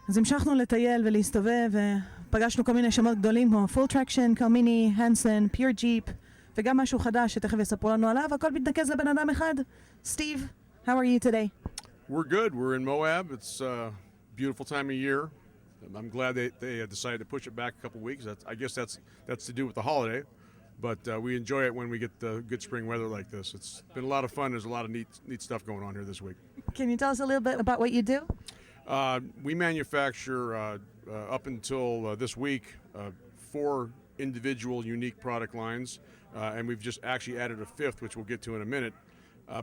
אז המשכנו לטייל ולהסתובב, ופגשנו כל מיני שמות גדולים כמו פול טרקשן, קלמיני, הנסון, פיור ג'יפ, וגם משהו חדש שתכף יספרו לנו עליו. הכל מתנקז לבן אדם אחד. סטיב, how are you today? We're good. We're in MOAB. It's a beautiful time of year. I'm glad they decided to push it back a couple weeks. I guess that's to do with the holiday, but we enjoy it when we get the good spring weather like this. It's been a lot of fun. There's a lot of neat stuff going on here this week. Can you tell us a little bit about what you do? We manufacture up until this week 4 individual unique product lines, and we've just actually added a 5th, which we'll get to in a minute.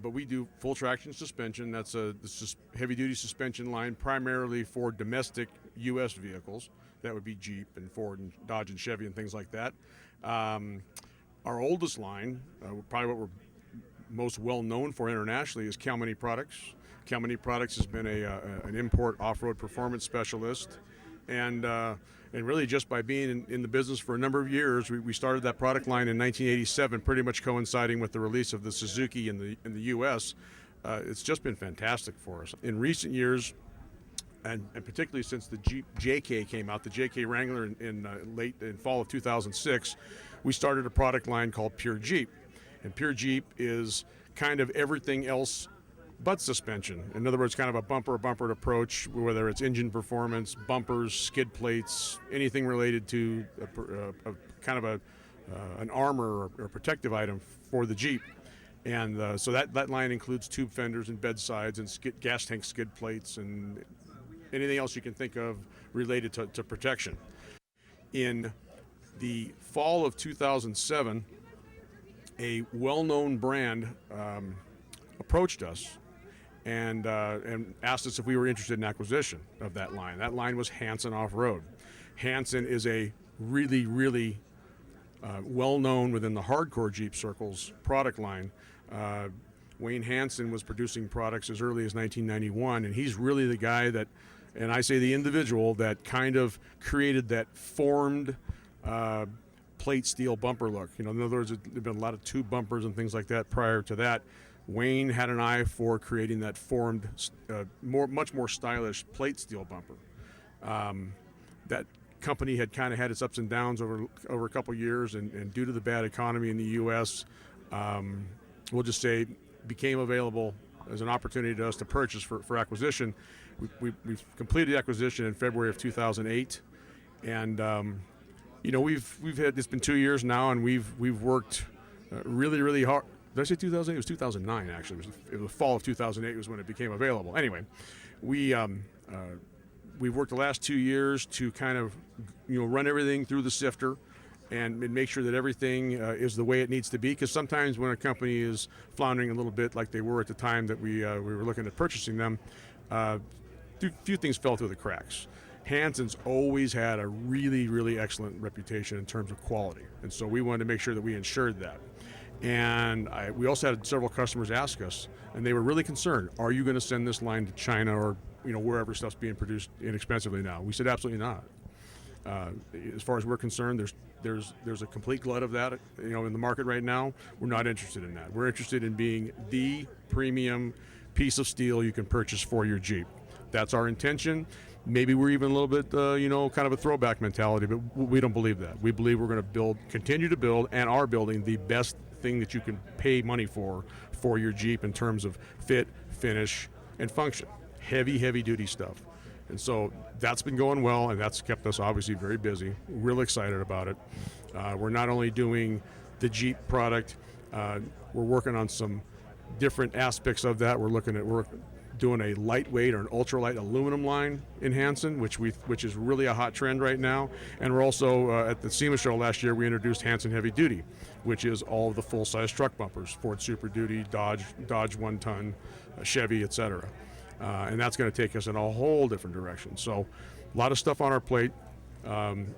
But we do full traction suspension. That's a heavy-duty suspension line primarily for domestic U.S. vehicles. That would be Jeep and Ford and Dodge and Chevy and things like that. Our oldest line, probably what we're most well known for internationally, is Calmini products. Calmini products has been an import off-road performance specialist. And really just by being in the business for a number of years, we started that product line in 1987, pretty much coinciding with the release of the Suzuki in the U.S. It's just been fantastic for us. In recent years, and particularly since the Jeep JK came out, the JK Wrangler in fall of 2006, we started a product line called Pure Jeep. And Pure Jeep is kind of everything else but suspension. In other words, kind of a bumper approach, whether it's engine performance, bumpers, skid plates, anything related to an armor or protective item for the Jeep. And so that line includes tube fenders and bed sides and gas tank skid plates and anything else you can think of related to protection. In the fall of 2007, a well-known brand approached us and asked us if we were interested in acquisition of that line. That line was Hanson Off-Road. Hanson is a really well-known within the hardcore Jeep circles product line. Wayne Hanson was producing products as early as 1991, and he's really the guy that, and I say the individual, that kind of created that formed plate steel bumper look. You know, in other words, there have been a lot of tube bumpers and things like that prior to that. Wayne had an eye for creating that formed, much more stylish plate steel bumper. That company had kind of had its ups and downs over a couple years, and due to the bad economy in the U.S., we'll just say became available as an opportunity to us to purchase for acquisition. We've completed the acquisition in February of 2008, and you know, we've had, it's been 2 years now, and we've worked really hard. Did I say 2008? It was 2009, actually. It was fall of 2008 was when it became available. Anyway, we've worked the last 2 years to kind of, you know, run everything through the sifter and make sure that everything is the way it needs to be. Because sometimes when a company is floundering a little bit, like they were at the time that we were looking at purchasing them, a few things fell through the cracks. Hanson's always had a really excellent reputation in terms of quality, and so we wanted to make sure that we ensured that. And we also had several customers ask us, and they were really concerned, are you going to send this line to China or, you know, wherever stuff's being produced inexpensively now? We said absolutely not. As far as we're concerned, there's a complete glut of that, you know, in the market right now. We're not interested in that. We're interested in being the premium piece of steel you can purchase for your Jeep. That's our intention. Maybe we're even a little bit, you know, kind of a throwback mentality, but we don't believe that. We believe we're going to continue to build, and are building the best thing that you can pay money for your Jeep in terms of fit, finish, and function. Heavy duty stuff. And so that's been going well, and that's kept us obviously very busy. Real excited about it. We're not only doing the Jeep product, we're working on some different aspects of that. We're doing a lightweight or an ultralight aluminum line in Hanson, which is really a hot trend right now. And we're also at the SEMA show last year, we introduced Hanson Heavy Duty, which is all of the full-size truck bumpers: Ford Super Duty, Dodge 1 ton, Chevy, etc. And that's going to take us in a whole different direction. So a lot of stuff on our plate.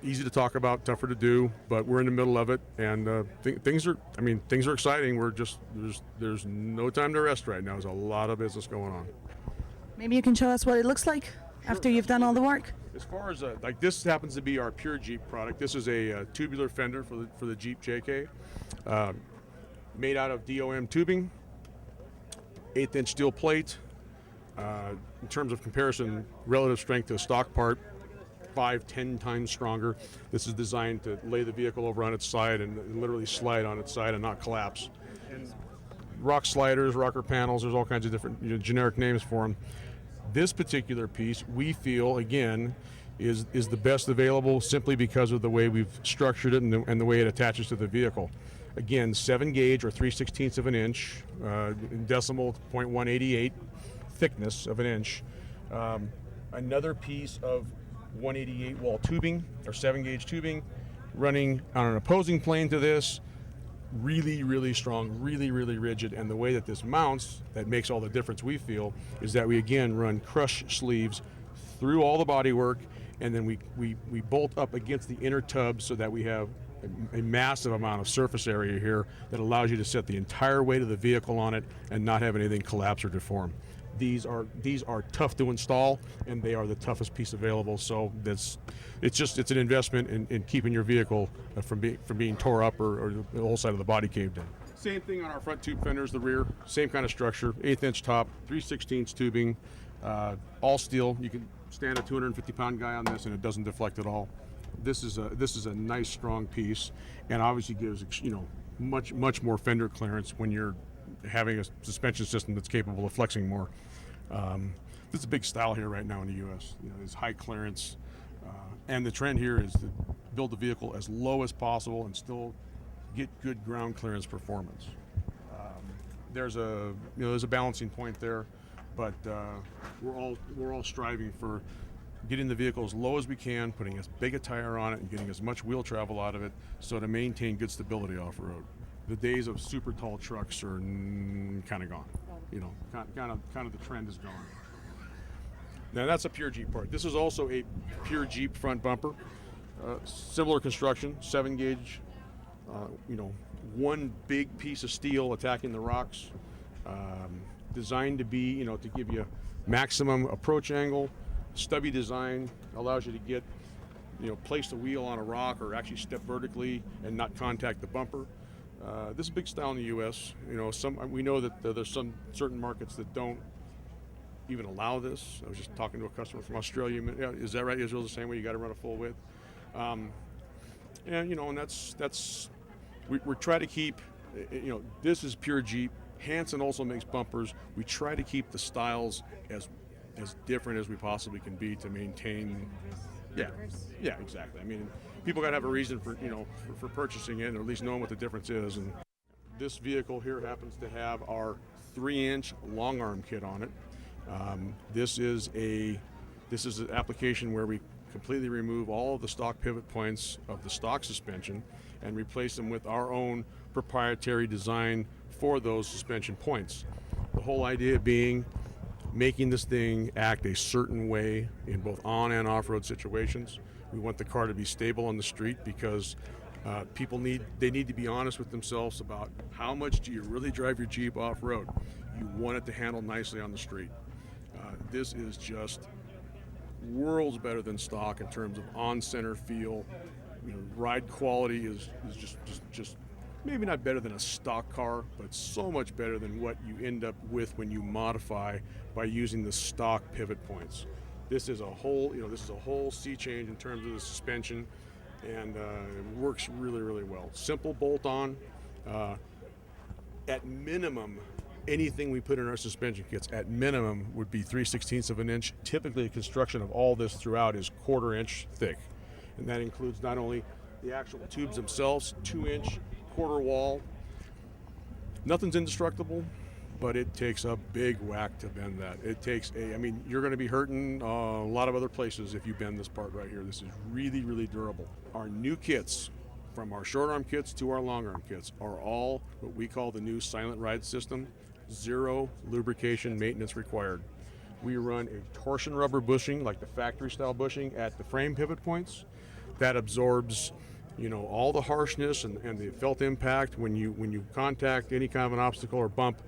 Easy to talk about, tougher to do, but we're in the middle of it, and things are exciting. We're just there's no time to rest right now. There's a lot of business going on. Maybe you can show us what it looks like after you've done all the work. As far as like this happens to be our Pure Jeep product. This is a tubular fender for the Jeep JK, made out of DOM tubing, 1/8 inch steel plate, In terms of comparison, relative strength to a stock part, 5-10 times stronger. This is designed to lay the vehicle over on its side and literally slide on its side and not collapse. And rock sliders, rocker panels, there's all kinds of different generic names for them. This particular piece, we feel, again, is the best available simply because of the way we've structured it and the way it attaches to the vehicle. Again, 7 gauge or 3/16 of an inch, in decimal 0.188 thickness of an inch. Another piece of 188 wall tubing or 7 gauge tubing running on an opposing plane to this. Really, really strong, really, really rigid. And the way that this mounts, that makes all the difference, we feel, is that we again run crush sleeves through all the bodywork, and then we bolt up against the inner tub so that we have a massive amount of surface area here that allows you to set the entire weight of the vehicle on it and not have anything collapse or deform. These are tough to install, and they are the toughest piece available. So it's an investment in keeping your vehicle from being tore up or the whole side of the body caved in. Same thing on our front tube fenders, the rear, same kind of structure, 1/8 inch top, 3/16 tubing, all steel. You can stand a 250-pound guy on this, and it doesn't deflect at all. This is a nice, strong piece, and obviously gives much more fender clearance when you're having a suspension system that's capable of flexing more. This is a big style here right now in the U.S. It's high clearance, and the trend here is to build the vehicle as low as possible and still get good ground clearance performance. There's a balancing point there, but we're all striving for getting the vehicle as low as we can, putting as big a tire on it, and getting as much wheel travel out of it, so to maintain good stability off road. The days of super tall trucks are kind of gone. Kind of the trend is gone. Now that's a pure Jeep part. This is also a pure Jeep front bumper. Similar construction, 7 gauge. One big piece of steel attacking the rocks. Designed to be, to give you maximum approach angle. Stubby design allows you to get, place the wheel on a rock or actually step vertically and not contact the bumper. This is a big style in the U.S. We know that there's some certain markets that don't even allow this. I was just talking to a customer from Australia. Yeah, is that right? Israel's the same way. You got to run a full width. And that's we're trying to keep. This is pure Jeep. Hanson also makes bumpers. We try to keep the styles as different as we possibly can be to maintain. Yeah, exactly. I mean, people got to have a reason for purchasing it, or at least knowing what the difference is. And this vehicle here happens to have our 3-inch long arm kit on it. This is an application where we completely remove all of the stock pivot points of the stock suspension and replace them with our own proprietary design for those suspension points. The whole idea being making this thing act a certain way in both on and off-road situations. We want the car to be stable on the street because people need to be honest with themselves about how much do you really drive your Jeep off-road. You want it to handle nicely on the street. This is just worlds better than stock in terms of on-center feel. Ride quality is just maybe not better than a stock car, but so much better than what you end up with when you modify by using the stock pivot points. This is a whole sea change in terms of the suspension, and it works really, really well. Simple bolt-on. At minimum, anything we put in our suspension kits at minimum would be 3/16 of an inch. Typically, the construction of all this throughout is 1/4 inch thick, and that includes not only the actual tubes themselves, 2-inch 1/4 wall. Nothing's indestructible, but it takes a big whack to bend that. You're going to be hurting a lot of other places if you bend this part right here. This is really, really durable. Our new kits, from our short arm kits to our long arm kits, are all what we call the new silent ride system. 0 lubrication maintenance required. We run a torsion rubber bushing, like the factory style bushing, at the frame pivot points. That absorbs all the harshness and the felt impact when you contact any kind of an obstacle or bump.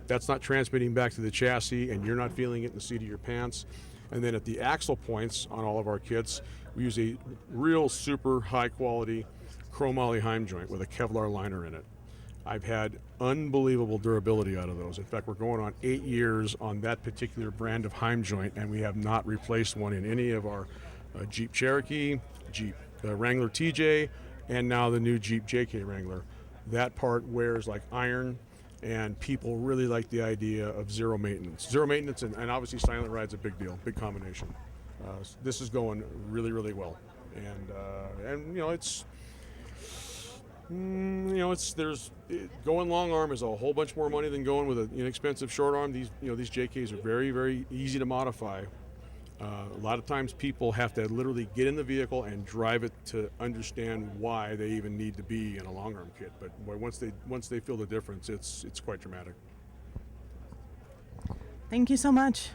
That's not transmitting back to the chassis, and you're not feeling it in the seat of your pants. And then at the axle points on all of our kits, we use a real super high quality chromoly heim joint with a Kevlar liner in it. I've had unbelievable durability out of those. In fact, we're going on 8 years on that particular brand of Heim joint, and we have not replaced one in any of our Jeep Cherokee, Jeep Wrangler TJ, and now the new Jeep JK Wrangler. That part wears like iron, and people really like the idea of zero maintenance. Zero maintenance and obviously silent ride's a big deal, big combination. This is going really, really well. And you know, going long arm is a whole bunch more money than going with an inexpensive short arm. These JKs are very, very easy to modify. A lot of times people have to literally get in the vehicle and drive it to understand why they even need to be in a long arm kit. But boy, once they feel the difference, it's quite dramatic. Thank you so much.